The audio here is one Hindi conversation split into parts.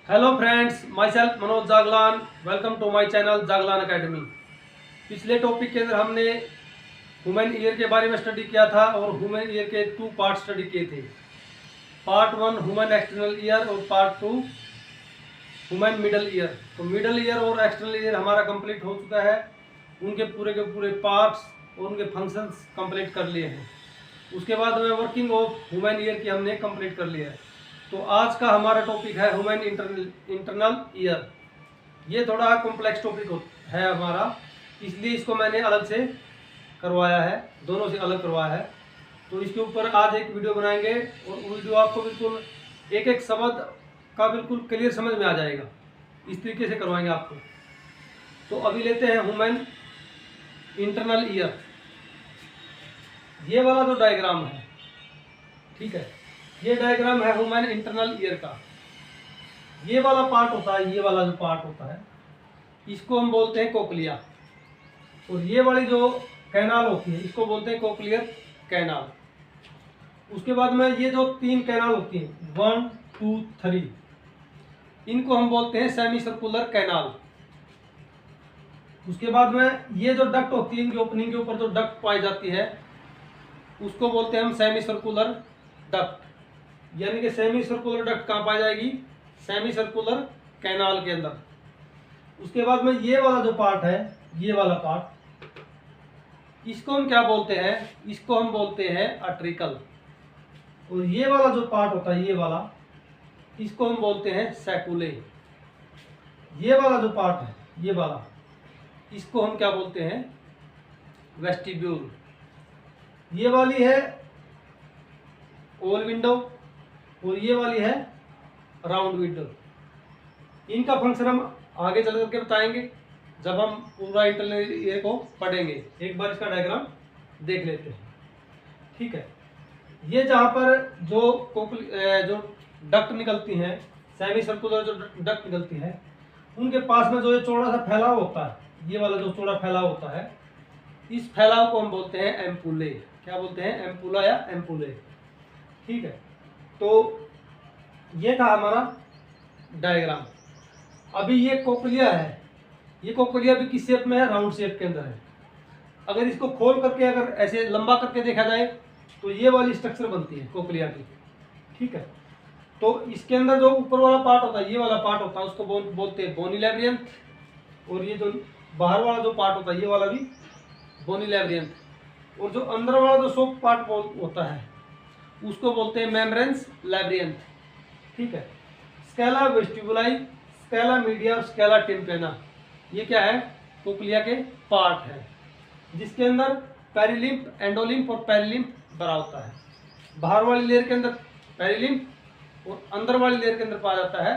Hello friends, myself Manoj Jaglan. Welcome to my channel Jaglan academy. पिछले टॉपिक के अंदर हमने ह्यूमन ईयर के बारे में स्टडी किया था और ह्यूमन ईयर के 2 पार्ट स्टडी किए थे। पार्ट 1 ह्यूमन एक्सटर्नल ईयर और पार्ट 2 ह्यूमन मिडल ईयर। तो मिडल ईयर और एक्सटर्नल ईयर हमारा कंप्लीट हो चुका है। उनके पूरे के पूरे पार्ट्स और उनके फंक्शंस कंप्लीट कर लिए हैं। उसके बाद में वर्किंग ऑफ ह्यूमन ईयर की हमने कंप्लीट कर लिया है। तो आज का हमारा टॉपिक है ह्यूमन इंटरनल ईयर। ये थोड़ा कॉम्प्लेक्स टॉपिक है हमारा, इसलिए इसको मैंने अलग से करवाया है, दोनों से अलग करवाया है। तो इसके ऊपर आज एक वीडियो बनाएंगे और वीडियो आपको बिल्कुल एक एक शब्द का बिल्कुल क्लियर समझ में आ जाएगा। इस तरीके से करवाएंगे आपको। तो अभी लेते हैं ह्यूमन इंटरनल ईयर। ये वाला जो डायग्राम है, ठीक है, ये डायग्राम है ह्यूमन इंटरनल ईयर का। ये वाला पार्ट होता है, ये वाला जो पार्ट होता है इसको हम बोलते हैं कोक्लिया, और ये वाली जो कैनाल होती है इसको बोलते हैं कोक्लियर कैनाल। उसके बाद में ये जो 3 कैनाल होती हैं 1, 2, 3, इनको हम बोलते हैं सेमी सर्कुलर कैनाल। उसके बाद में ये जो डक्ट होती है, इनकी ओपनिंग के ऊपर जो डक्ट पाई जाती है उसको बोलते हैं हम सेमी सर्कुलर डक्ट। यानी कि सेमी सर्कुलर डक्ट कहाँ पाई जाएगी? सेमी सर्कुलर कैनाल के अंदर। उसके बाद में ये वाला जो पार्ट है, ये वाला पार्ट, इसको हम क्या बोलते हैं? इसको हम बोलते हैं आर्ट्रिकल। और ये वाला जो पार्ट होता है, ये वाला, इसको हम बोलते हैं सैकुले। ये वाला जो पार्ट है, ये वाला, इसको हम क्या बोलते हैं? वेस्टिब्यूल। ये वाली है ओल विंडो और ये वाली है राउंड विंडो। इनका फंक्शन हम आगे चल करके बताएंगे जब हम पूरा इंटरनल ईयर को पढ़ेंगे। एक बार इसका डायग्राम देख लेते हैं, ठीक है। ये जहाँ पर जो डक्ट निकलती हैं, सेमी सर्कुलर जो डक्ट निकलती है, उनके पास में जो ये चौड़ा सा फैलाव होता है, ये वाला जो चौड़ा फैलाव होता है, इस फैलाव को हम बोलते हैं एम्पुले। क्या बोलते हैं? एम्पुला या एम्पुले, ठीक है। तो ये था हमारा डायग्राम। अभी ये कोक्लिया है, ये कोक्लिया भी किस शेप में है? राउंड शेप के अंदर है। अगर इसको खोल करके अगर ऐसे लंबा करके देखा जाए तो ये वाली स्ट्रक्चर बनती है कोक्लिया की, ठीक है। तो इसके अंदर जो ऊपर वाला पार्ट होता है, ये वाला पार्ट होता है, उसको बोलते हैं बोनी लैब्रियंथ। और ये जो बाहर वाला जो पार्ट होता है, ये वाला भी बोनी लैब्रियंथ। और जो अंदर वाला जो सॉफ्ट पार्ट होता है उसको बोलते हैं मेम्ब्रेन्स लैब्रियंथ, ठीक है। स्केला वेस्टिबुलाई, स्केला मीडिया और स्केला टिम्पेना, ये क्या है? कोक्लिया के पार्ट है, जिसके अंदर पेरिलिम्फ, एंडोलिम्फ और पेरिलिम्फ भरा होता है। बाहर वाली लेयर के अंदर पेरिलिम्फ और अंदर वाली लेयर के अंदर पाया जाता है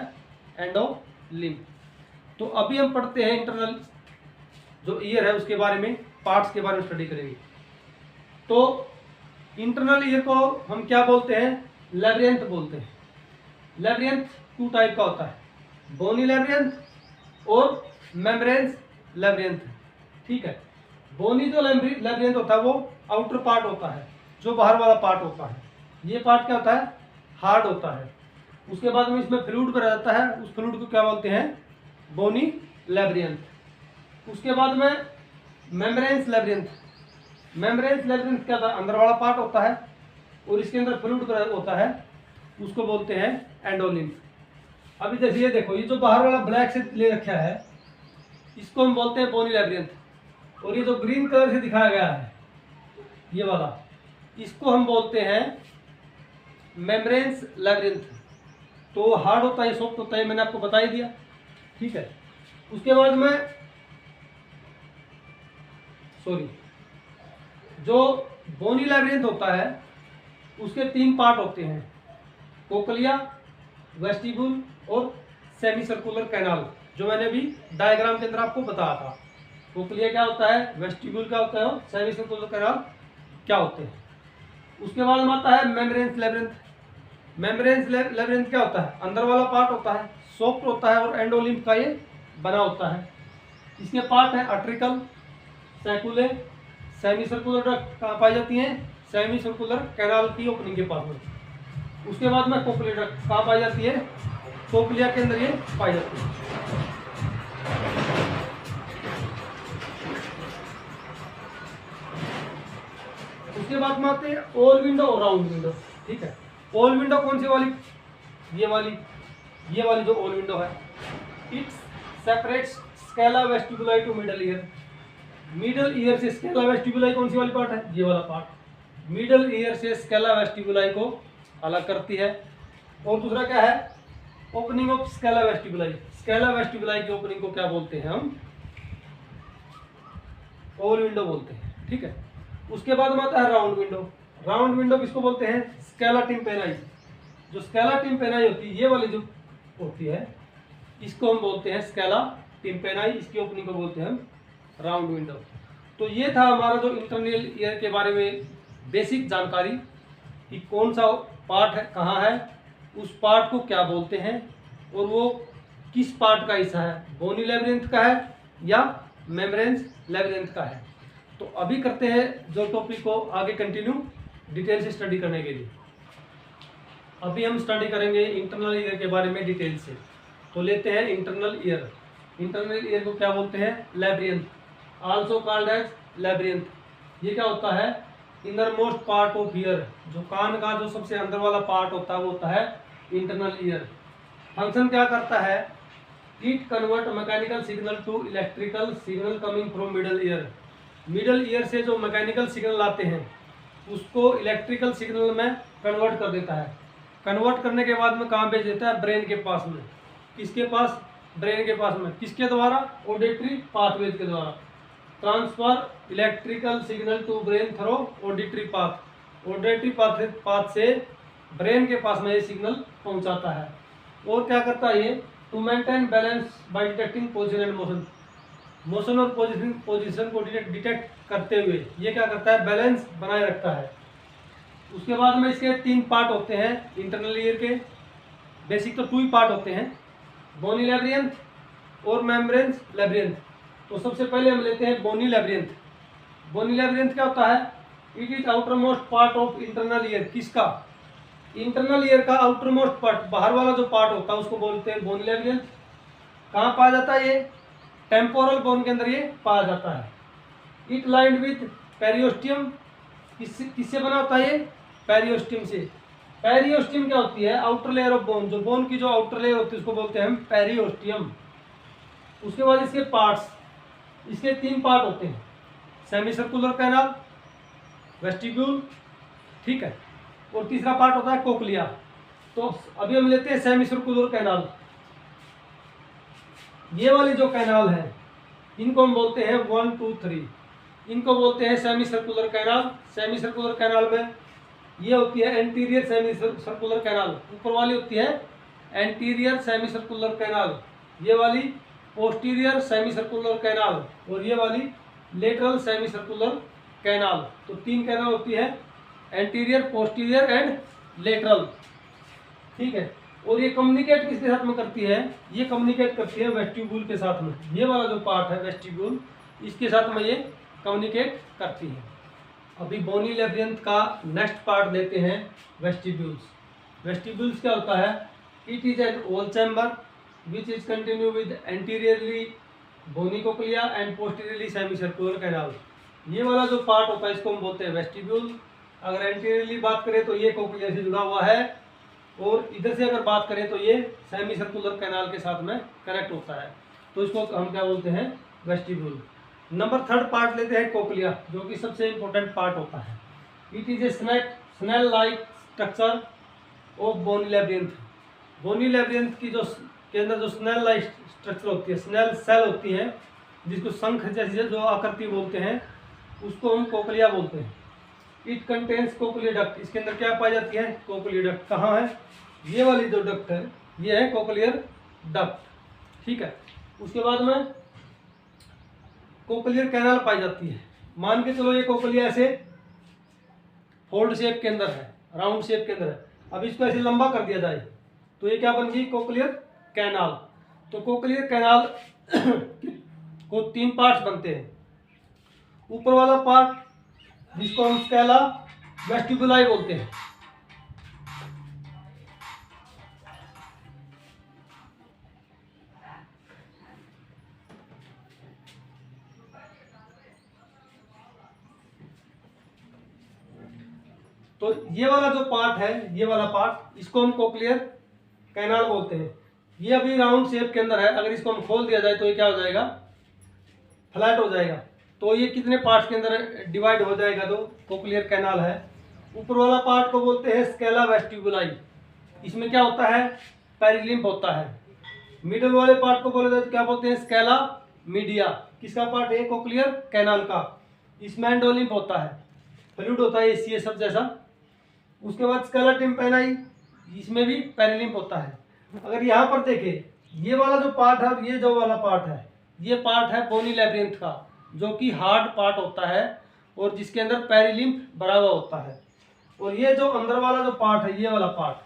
एंडोलिम्फ। तो अभी हम पढ़ते हैं इंटरनल जो ईयर है उसके बारे में, पार्ट्स के बारे में स्टडी करेंगे। तो इंटरनल ईयर को हम क्या बोलते हैं? लैब्रियंथ बोलते हैं। लैब्रियंथ 2 टाइप का होता है, बोनी लैब्रियंथ और मेम्ब्रेन्स लैब्रियंथ, ठीक है। बोनी जो लैब्रियंथ होता है वो आउटर पार्ट होता है, जो बाहर वाला पार्ट होता है। ये पार्ट क्या होता है? हार्ड होता है। उसके बाद में इसमें फ्लूइड भरा जाता है, उस फ्लूइड को क्या बोलते हैं? बोनी लैब्रियंथ। उसके बाद में मेम्ब्रेन्स लैब्रियंथ। मेम्ब्रेन्स लैब्रियंथ क्या था? अंदर वाला पार्ट होता है और इसके अंदर फ्लूइड होता है, उसको बोलते हैं एंडोलिम्फ। अभी जैसे ये देखो, ये जो बाहर वाला ब्लैक से ले रखा है इसको हम बोलते हैं बोनी लैब्रियंथ। और ये जो ग्रीन कलर से दिखाया गया है, ये वाला, इसको हम बोलते हैं मेम्ब्रेन्स लैब्रियंथ। तो हार्ड होता है, सॉफ्ट होता है, मैंने आपको बता ही दिया, ठीक है। उसके बाद में जो बोनी लैब्रियंथ होता है उसके 3 पार्ट होते हैं, कोक्लिया, वेस्टिब्यूल और सेमी सर्कुलर कैनाल, जो मैंने अभी डायग्राम के अंदर आपको बताया था। कोक्लिया क्या होता है, वेस्टिब्यूल क्या होता है और सेमी सर्कुलर कैनाल क्या होते हैं। उसके बाद में आता है मेम्ब्रेन्स लैब्रियंथ। मेम्ब्रेन्स लैब्रियंथ क्या होता है? अंदर वाला पार्ट होता है, सॉफ्ट होता है और एंडोलिम्फ का ये बना होता है। इसके पार्ट है आर्ट्रिकल, सैकुले, सेमी सर्कुलर डक्ट कहाँ पाई जाती हैं? सेमी सर्कुलर कैनाल की ओपनिंग के पास में। उसके बाद में कोक्लियर डक्ट कहाँ पाई जाती है? कोक्लिया के अंदर ये पाई जाती है। उसके बाद में आते हैं ऑल विंडो और राउंड विंडो। ठीक है, ऑल विंडो कौन सी वाली? ये वाली जो ऑल विंडो है, it separates scala vestibuli to middle ear. Middle ear से स्केला वेस्टिबुलाई कौन सी वाली पार्ट है? ये वाला पार्ट। मिडल ईयर से स्केला वेस्टिबुलाई को अलग करती है। और दूसरा क्या है? Opening of scala vestibuli. Scala vestibuli की ओपनिंग को क्या बोलते हैं हम? ऑल विंडो बोलते हैं। ठीक है, उसके बाद में आता है राउंड विंडो। राउंड विंडो किसको बोलते हैं? स्केला टिम्पेनाई। जो स्केला टिम्पेनाई होती है, ये वाली जो होती है, इसको हम बोलते हैं स्केला टिम्पेनाई। इसकी ओपनिंग को बोलते हैं हम राउंड विंडो। तो ये था हमारा जो इंटरनल ईयर के बारे में बेसिक जानकारी कि कौन सा पार्ट है, कहाँ है, उस पार्ट को क्या बोलते हैं और वो किस पार्ट का हिस्सा है, बोनी लेबिरिंथ का है या मेम्ब्रेन्स लेबिरिंथ का है। तो अभी करते हैं जो टॉपिक को आगे कंटिन्यू डिटेल से स्टडी करने के लिए। अभी हम स्टडी करेंगे इंटरनल ईयर के बारे में डिटेल से। तो लेते हैं इंटरनल ईयर। इंटरनल ईयर को क्या बोलते हैं? Labyrinth, also called as labyrinth. ये क्या होता है? Inner most part of ear. जो कान का जो सबसे अंदर वाला पार्ट होता है वो होता है इंटरनल ईयर। फंक्शन क्या करता है? It convert mechanical signal to electrical signal coming from middle ear. Middle ear से जो मैकेनिकल सिग्नल आते हैं उसको इलेक्ट्रिकल सिग्नल में कन्वर्ट कर देता है। कन्वर्ट करने के बाद में कहाँ भेज देता है? ब्रेन के पास में। किसके पास? ब्रेन के पास में। किसके द्वारा? ऑडिटरी पाथवेज के द्वारा। Transfer electrical signal to brain through auditory path. Auditory path से ब्रेन के पास में ये सिग्नल पहुंचाता है। और क्या करता है ये? To maintain balance by detecting position and motion. Motion और पोजीशन को डिटेक्ट करते हुए ये क्या करता है? बैलेंस बनाए रखता है। उसके बाद में इसके 3 पार्ट होते हैं इंटरनल ईयर के। बेसिक तो 2 ही पार्ट होते हैं, बोनी लेबिरिंथ और मेम्ब्रेन्स लेबिरिंथ। तो सबसे पहले हम लेते हैं बोनी लेबिरिंथ। बोनी लेबिरिंथ क्या होता है? It is outer most part of internal ear. किसका? इंटरनल ईयर का आउटर मोस्ट पार्ट, बाहर वाला जो पार्ट होता है उसको बोलते हैं बोनी लेबिरिंथ। कहाँ पाया जाता है ये? टेम्पोरल बोन के अंदर ये पाया जाता है। It lined with periosteum. किससे बना होता है ये? पेरियोस्टियम से। पेरियोस्टियम क्या होती है? Outer layer of bone. जो बोन की जो आउटर लेयर होती है उसको बोलते हैं हम पेरियोस्टियम। उसके बाद इसके पार्ट्स, इसके 3 पार्ट होते हैं, सेमी सर्कुलर कैनाल, वेस्टिब्यूल, ठीक है, और तीसरा पार्ट होता है कोक्लिया। तो अभी हम लेते हैं सेमी सर्कुलर कैनाल। ये वाली जो कैनाल है इनको हम बोलते हैं 1, 2, 3। इनको बोलते हैं semi circular canal. Semi circular canal में ये होती है एंटीरियर सेमी सर्कुलर कैनाल। ऊपर वाली होती है एंटीरियर सेमी सर्कुलर कैनाल, ये वाली पोस्टीरियर सेमी सर्कुलर कैनाल, और ये वाली लेटरल सेमी सर्कुलर कैनाल। तो 3 कैनाल होती है, एंटीरियर, पोस्टीरियर एंड लेटरल। ठीक है, और ये कम्युनिकेट किसके साथ में करती है? ये कम्युनिकेट करती है वेस्टिब्यूल के साथ में। ये वाला जो पार्ट है वेस्टिब्यूल, इसके साथ में ये कम्युनिकेट करती है। अभी बोनी लेबिरिंथ का नेक्स्ट पार्ट लेते हैं वेस्टिब्यूल्स। वेस्टिब्यूल्स क्या होता है? It is an oval chamber which is continue with anteriorly bony cochlea and posteriorly semi circular canal. ये वाला जो पार्ट होता है इसको हम बोलते हैं वेस्टिब्यूल। अगर एंटीरियरली बात करें तो ये कोक्लिया से जुड़ा हुआ है, और इधर से अगर बात करें तो ये सेमी सर्कुलर कैनाल के साथ में कनेक्ट होता है। तो इसको हम क्या बोलते हैं? वेस्टिब्यूल। नंबर 3 पार्ट लेते हैं कोक्लिया, जो कि सबसे इंपॉर्टेंट पार्ट होता है। It is a snail like structure of bony labyrinth. Bony labyrinth की जो के अंदर जो स्नेल लाइक स्ट्रक्चर होती है, स्नेल सेल होती है, जिसको शंख जैसी जो आकृति बोलते हैं, उसको हम कोक्लिया बोलते हैं। It contains cochlea duct. इसके अंदर क्या पाई जाती है? Cochlea duct. कहाँ है? ये वाली जो डक्ट है ये है कोक्लियर डक्ट। ठीक है, उसके बाद में कोक्लियर कैनाल पाई जाती है। मान के चलो ये कोक्लिया ऐसे फोल्ड शेप के अंदर है, राउंड शेप के अंदर है। अब इसको ऐसे लंबा कर दिया जाए तो ये क्या बन गई? Cochlear canal. तो कोक्लियर कैनाल को 3 पार्ट्स बनते हैं। ऊपर वाला पार्ट जिसको हम स्केला वेस्टिबुलाई बोलते हैं, तो ये वाला जो पार्ट है, ये वाला पार्ट, इसको हम कोक्लियर कैनाल बोलते हैं। ये अभी राउंड शेप के अंदर है, अगर इसको हम खोल दिया जाए तो ये क्या हो जाएगा, फ्लैट हो जाएगा। तो ये कितने पार्ट्स के अंदर डिवाइड हो जाएगा, तो कोक्लियर कैनाल है। ऊपर वाला पार्ट को बोलते हैं स्केला वेस्टिबुलाई, इसमें क्या होता है, पेरिलिम्फ होता है। मिडल वाले पार्ट को बोले जाए तो क्या बोलते हैं, स्केला मीडिया, किसका पार्ट है, कोक्लियर कैनाल का। इसमें एंडोलिम्फ होता है, फ्लूइड होता है ये सब जैसा। उसके बाद स्केला टिम्पेनाई, इसमें भी पेरिलिम्फ होता है। अगर यहाँ पर देखें, ये वाला जो पार्ट है और ये जो वाला पार्ट है, ये पार्ट है बोनी लैब्रिंथ का, जो कि हार्ड पार्ट होता है और जिसके अंदर पेरिलिम्फ भरा हुआ होता है। और ये जो अंदर वाला जो पार्ट है, ये वाला पार्ट,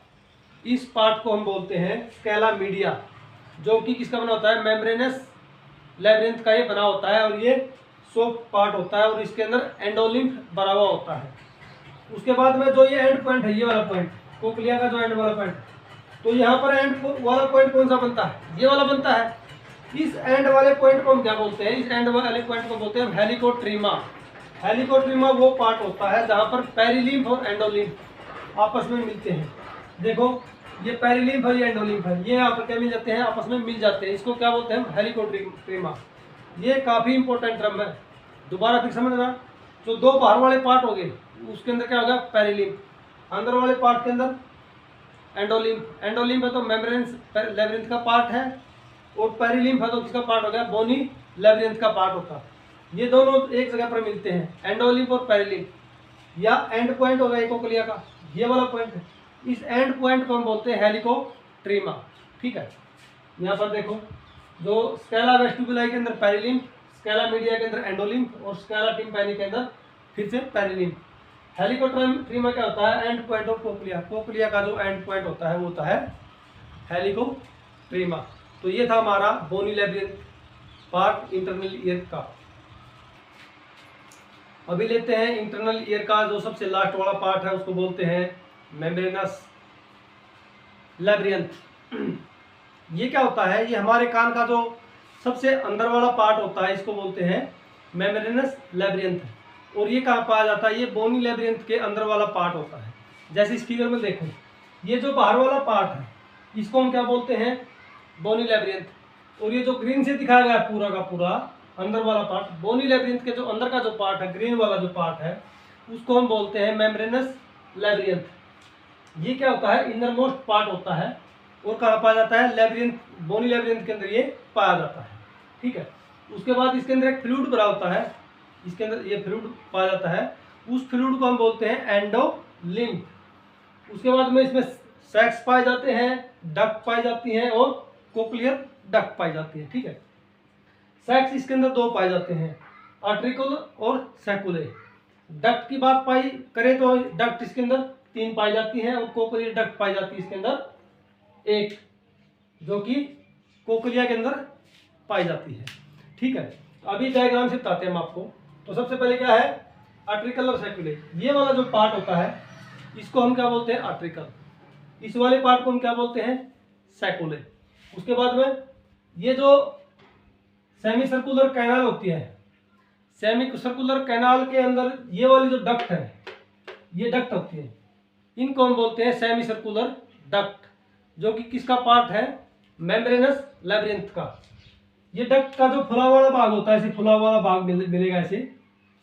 इस पार्ट को हम बोलते हैं स्केला मीडिया, जो कि किसका बना होता है, मेम्ब्रेनस लैब्रिंथ का ये बना होता है। और ये सॉफ्ट पार्ट होता है और इसके अंदर एंडोलिम्फ भरा हुआ होता है। उसके बाद में जो ये एंड पॉइंट है, ये वाला पॉइंट, कोक्लिया का जो एंड वाला पॉइंट, तो यहाँ पर एंड वाला पॉइंट कौन सा बनता है, ये वाला बनता है। इस एंड वाले पॉइंट को हम क्या बोलते हैं, इस एंड वाले पॉइंट को बोलते हैं हेलिकोट्रीमा। हेलिकोट्रीमा वो पार्ट होता है जहाँ पर पेरिलिम्फ और एंडोलिम्फ आपस में मिलते हैं। देखो ये पेरिलिम्फ और ये एंडोलिम्फ है, ये यहाँ पर क्या मिल जाते हैं, आपस में मिल जाते हैं। इसको क्या बोलते हैं, हेलिकोट्रीमा। ये काफ़ी इंपॉर्टेंट टर्म है, दोबारा फिर समझना। जो दो बाहर वाले पार्ट हो गए, उसके अंदर क्या होगा, पेरिलिम्फ, अंदर वाले पार्ट के अंदर एंडोलिम्फ। एंडोलिम्फ है तो मेम्ब्रेन्स लैब्रिंथ का पार्ट है, और पेरिलिम्फ है तो किसका पार्ट हो गया, बोनी लैब्रिंथ का पार्ट होता है। ये दोनों एक जगह पर मिलते हैं, एंडोलिम्फ और पेरिलिम्फ, या एंड पॉइंट होगा एक कोक्लिया का, ये वाला पॉइंट है। इस एंड पॉइंट को हम बोलते हैं हेलिकोट्रीमा। ठीक है, यहाँ पर देखो, जो स्केला वेस्टिबुलाई के अंदर पेरिलिम्फ, स्केला मीडिया के अंदर एंडोलिम्फ और स्केला टिम्पैनी के अंदर फिर से पेरिलिम्फ। हेलिकोट्रीमा क्या होता है, and point of cochlea. Cochlea का जो एंड पॉइंट होता है वो होता है हेलिकोट्रीमा। तो ये था हमारा बोनी लैब्रिंथ पार्ट इंटरनल ईयर का। अभी लेते हैं इंटरनल ईयर का जो सबसे लास्ट वाला पार्ट है, उसको बोलते हैं मेम्ब्रेनस लैब्रिंथ। ये क्या होता है, ये हमारे कान का जो सबसे अंदर वाला पार्ट होता है, इसको बोलते हैं मेम्ब्रेनस लैब्रिंथ। और ये कहाँ पाया जाता है, ये बोनी लैब्रिंथ के अंदर वाला पार्ट होता है। जैसे इस फिगर में देखो, ये जो बाहर वाला पार्ट है इसको हम क्या बोलते हैं, बोनी लैब्रिंथ। और ये जो ग्रीन से दिखाया गया है पूरा का पूरा अंदर वाला पार्ट, बोनी लैब्रिंथ के जो अंदर का जो पार्ट है, ग्रीन वाला जो पार्ट है, उसको हम बोलते हैं मेम्ब्रेनस लैब्रिंथ। ये क्या होता है, इनर मोस्ट पार्ट होता है। और कहाँ पाया जाता है, लैब्रिंथ, बोनी लैब्रिंथ के अंदर ये पाया जाता है। ठीक है, उसके बाद इसके अंदर एक फ्लूइड भरा होता है, इसके अंदर ये फ्लूइड पाया जाता है, उस फ्लूइड को हम बोलते हैं एंडोलिम्फ। उसके बाद में इसमें सैक्स पाए जाते हैं, डक्ट पाई जाती हैं और कोक्लियर डक्ट पाई जाती है। ठीक है, सैक्स इसके अंदर दो पाए जाते हैं, आर्ट्रिकल और सैकुले। डक्ट की बात पाई करें तो डक्ट इसके अंदर 3 पाई जाती हैं और कोक्लियर डक्ट पाई जाती है इसके अंदर 1, जो कि कोक्लिया के अंदर पाई जाती है। ठीक है, अभी डायग्राम से बताते हैं हम आपको। तो सबसे पहले क्या है, आर्ट्रिकल और सैकुले। ये वाला जो पार्ट होता है इसको हम क्या बोलते हैं, आर्ट्रिकल। इस वाले पार्ट को हम क्या बोलते हैं, सैकुले। उसके बाद में ये जो सेमी सर्कुलर कैनाल होती है, सेमी सर्कुलर कैनाल के अंदर ये वाली जो डक्ट है, ये डक्ट होती है, इनको हम बोलते हैं सेमी सर्कुलर डक्ट, जो कि किसका पार्ट है, मेम्ब्रेनस लैब्रिंथ का। ये डक्ट का जो फुला वाला भाग होता है, ऐसे फुला वाला भाग मिलेगा ऐसे।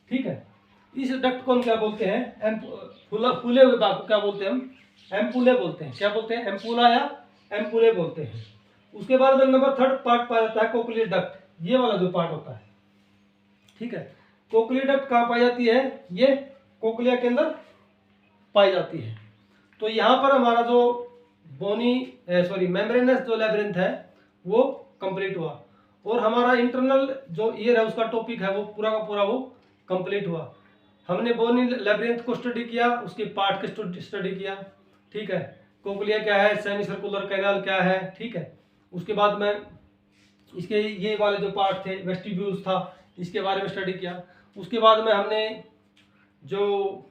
ठीक है, इस डक्ट को हम क्या बोलते हैं, फूले हुए भाग को क्या बोलते हैं हम, एम्पुले बोलते हैं। क्या बोलते हैं, एम्पुला या एम्पुले बोलते हैं। उसके बाद में नंबर 3 पार्ट पाया जाता है कोक्लियर डक्ट, ये वाला जो पार्ट होता है। ठीक है, कोक्लियर डक्ट कहाँ पाई जाती है, ये कोक्लिया के अंदर पाई जाती है। तो यहाँ पर हमारा जो मेम्ब्रेनस जो लैब्रिंथ है वो कंप्लीट हुआ, और हमारा इंटरनल जो ईयर है उसका टॉपिक है वो पूरा का पूरा वो कंप्लीट हुआ। हमने बोनी लैब्रिंथ को स्टडी किया, उसके पार्ट के स्टडी किया। ठीक है, कोक्लिया क्या है, सेमी सर्कुलर कैनाल क्या है। ठीक है, उसके बाद में इसके ये वाले जो पार्ट थे, वेस्टिब्यूल्स था, इसके बारे में स्टडी किया। उसके बाद में हमने जो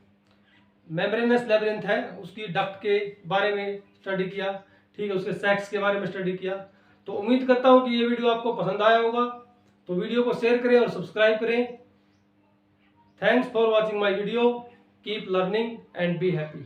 मेम्ब्रेनस लैब्रिंथ है उसकी डक्ट के बारे में स्टडी किया। ठीक है, उसके सेक्स के बारे में स्टडी किया। तो उम्मीद करता हूँ कि ये वीडियो आपको पसंद आया होगा। तो वीडियो को शेयर करें और सब्सक्राइब करें। Thanks for watching my video. Keep learning and be happy.